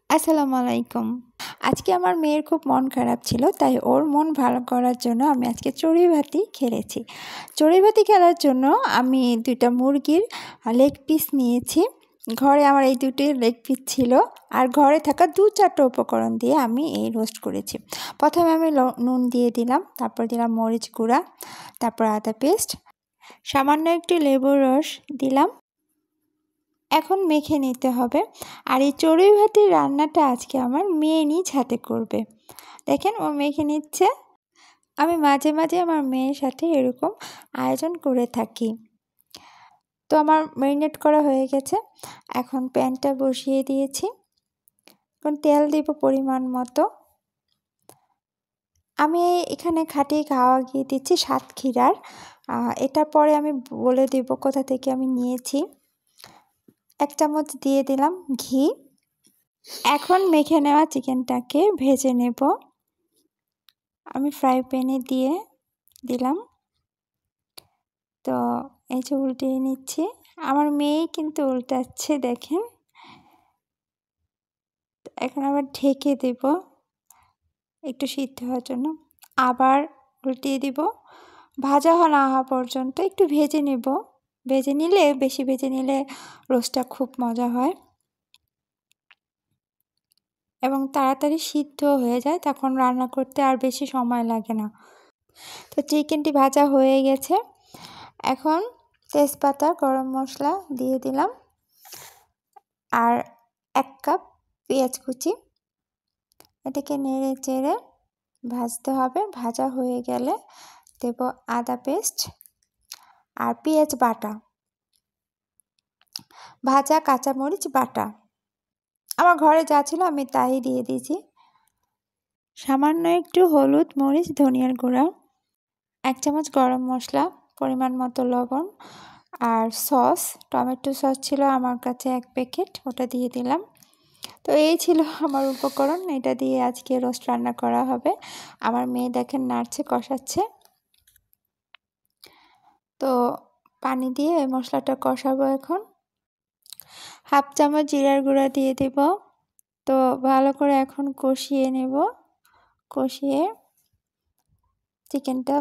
আসসালামু আলাইকুম। আজকে আমার মেয়ের খুব মন খারাপ ছিল, তাই ওর মন ভালো করার জন্য আমি আজকে চড়ুইভাতি খেলেছি। চড়ুইভাতি খেলার জন্য আমি ২টা মুরগির লেগ পিস নিয়েছি। ঘরে আমার এই ২টি লেগ পিস ছিল, আর ঘরে থাকা ২-৪টা উপকরণ দিয়ে আমি এই রোস্ট করেছি। প্রথমে আমি নুন দিয়ে দিলাম, তারপর দিলাম মরিচ গুঁড়া, তারপর আদা পেস্ট, সামান্য একটু লেবুর রস দিলাম। এখন মেখে নিতে হবে। আর এই চড়ুইভাতির রান্নাটা আজকে আমার মেয়ে নিজ হাতে করবে। দেখেন ও মেখে নিচ্ছে। আমি মাঝে মাঝে আমার মেয়ের সাথে এরকম আয়োজন করে থাকি। তো আমার ম্যারিনেট করা হয়ে গেছে। এখন প্যানটা বসিয়ে দিয়েছি। এখন তেল দিব পরিমাণ মতো। আমি এখানে খাঁটি গাওয়া ঘি দিচ্ছি সাতক্ষীরার। এটার পরে আমি বলে দেব কোথা থেকে আমি নিয়েছি। 1 চামচ দিয়ে দিলাম ঘি। এখন মেখে নেওয়া চিকেনটাকে ভেজে নেব। আমি ফ্রাই প্যানে দিয়ে দিলাম। তো এই যে উল্টিয়ে নিচ্ছি। আমার মেয়ে কিন্তু উল্টাচ্ছে, দেখেন। এখন আবার ঢেকে দেব একটু সিদ্ধ হওয়ার জন্য। আবার উল্টিয়ে দিব। ভাজা না হওয়া পর্যন্ত একটু ভেজে নেব। বেশি ভেজে নিলে রোস্টটা খুব মজা হয় এবং তাড়াতাড়ি সিদ্ধ হয়ে যায়, তখন রান্না করতে আর বেশি সময় লাগে না। তো চিকেনটি ভাজা হয়ে গেছে। এখন তেজপাতা, গরম মশলা দিয়ে দিলাম, আর 1 কাপ পেঁয়াজ কুচি। এটাকে নেড়ে চেড়ে ভাজতে হবে। ভাজা হয়ে গেলে দেব আদা পেস্ট আর পেঁয়াজ বাটা, ভাজা কাঁচামরিচ বাটা। আমার ঘরে যা ছিল আমি তাই দিয়ে দিয়েছি। সামান্য একটু হলুদ, মরিচ, ধনিয়ার গুঁড়া, 1 চামচ গরম মশলা, পরিমাণ মতো লবণ, আর সস, টমেটো সস ছিল আমার কাছে 1 প্যাকেট, ওটা দিয়ে দিলাম। তো এই ছিল আমার উপকরণ। এটা দিয়ে আজকে রোস্ট রান্না করা হবে। আমার মেয়ে দেখেন নাড়ছে, কষাচ্ছে। তো পানি দিয়ে মশলাটা কষাবো এখন। 1/2 চামচ জিরার গুঁড়া দিয়ে দেব। তো ভালো করে এখন কষিয়ে নেব। কষিয়ে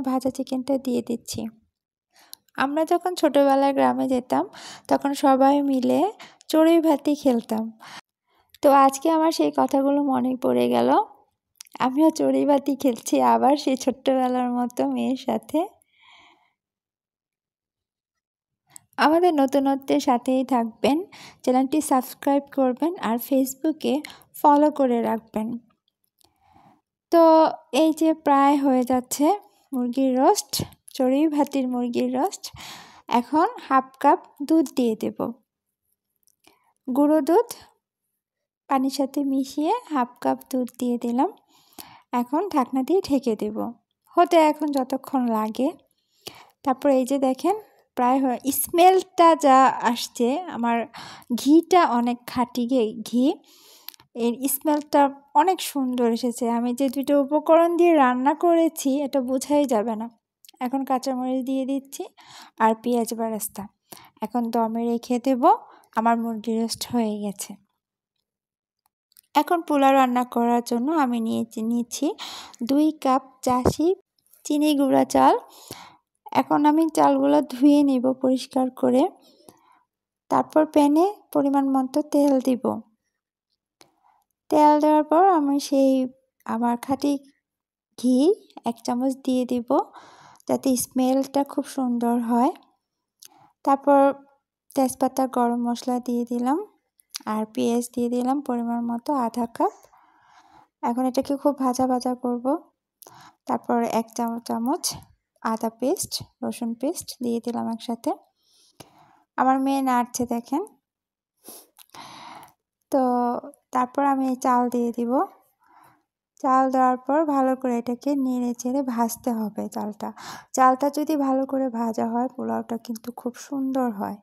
ভাজা চিকেনটা দিয়ে দিচ্ছি। আমরা যখন ছোটোবেলায় গ্রামে যেতাম, তখন সবাই মিলে চড়ুইভাতি খেলতাম। তো আজকে আমার সেই কথাগুলো মনে পড়ে গেল। আমিও চড়ুইভাতি খেলছি আবার সেই ছোট্টবেলার মতো মেয়ের সাথে। আমাদের নতুনত্বের সাথেই থাকবেন, চ্যানেলটি সাবস্ক্রাইব করবেন আর ফেসবুকে ফলো করে রাখবেন। তো এই যে প্রায় হয়ে যাচ্ছে মুরগির রোস্ট, চড়ুইভাতির মুরগির রোস্ট। এখন 1/2 কাপ দুধ দিয়ে দেব। গুঁড়ো দুধ পানির সাথে মিশিয়ে 1/2 কাপ দুধ দিয়ে দিলাম। এখন ঢাকনা দিয়ে ঢেকে দেব, হতে এখন যতক্ষণ লাগে। তারপর এই যে দেখেন প্রায় স্মেলটা যা আসছে, আমার ঘিটা অনেক খাঁটি ঘি, এর স্মেলটা অনেক সুন্দর এসেছে। আমি যে 2টা উপকরণ দিয়ে রান্না করেছি এটা বোঝাই যাবে না। এখন কাঁচামরিচ দিয়ে দিচ্ছি আর পেঁয়াজ বেরেস্তা। এখন দমে রেখে দেব। আমার মুরগি রোস্ট হয়ে গেছে। এখন পোলাও রান্না করার জন্য আমি নিচ্ছি 2 কাপ চাষি চিনি গুঁড়া চাল। এখন আমি চালগুলো ধুয়ে নেব পরিষ্কার করে। তারপর প্যানে পরিমাণ মতো তেল দিব। তেল দেওয়ার পর আমি আমার খাঁটি ঘি 1 চামচ দিয়ে দিব, যাতে স্মেলটা খুব সুন্দর হয়। তারপর তেজপাতা, গরম মশলা দিয়ে দিলাম, আর পেঁয়াজ দিয়ে দিলাম পরিমাণ মতো 1/2 কাপ। এখন এটাকে খুব ভাজা করব। তারপর 1 চামচ আদা পেস্ট, রসুন পেস্ট দিয়ে দিলাম একসাথে। আমার মেয়ে নাড়ছে, দেখেন। তো তারপর আমি চাল দিয়ে দিব। চাল দেওয়ার পর ভালো করে এটাকে নেড়ে চেড়ে ভাজতে হবে। চালটা যদি ভালো করে ভাজা হয়, পোলাওটা কিন্তু খুব সুন্দর হয়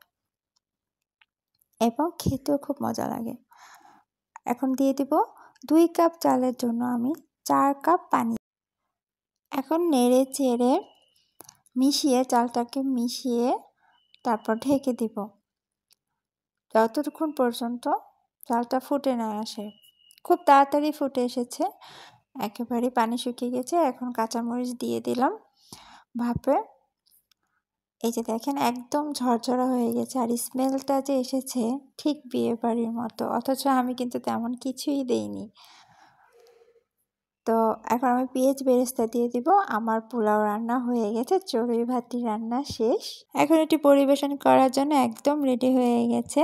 এবং খেতেও খুব মজা লাগে। এখন দিয়ে দিব 2 কাপ চালের জন্য আমি 4 কাপ পানি। এখন নেড়ে চেড়ে চালটাকে মিশিয়ে তারপর ঢেকে দিব যতক্ষণ পর্যন্ত চালটা ফুটে না আসে। খুব তাড়াতাড়ি ফুটে এসেছে, একেবারে পানি শুকিয়ে গেছে। এখন কাঁচামরিচ দিয়ে দিলাম ভাপে। এই যে দেখেন একদম ঝরঝরা হয়ে গেছে, আর স্মেলটা যে এসেছে ঠিক বিয়েবাড়ির মতো, অথচ আমি কিন্তু তেমন কিছুই দেইনি। তো এখন আমি পেঁয়াজ বেরেস্তা দিয়ে দিব। আমার পোলাও রান্না হয়ে গেছে, চড়ুই ভাতি রান্না শেষ। এখন এটি পরিবেশন করার জন্য একদম রেডি হয়ে গেছে।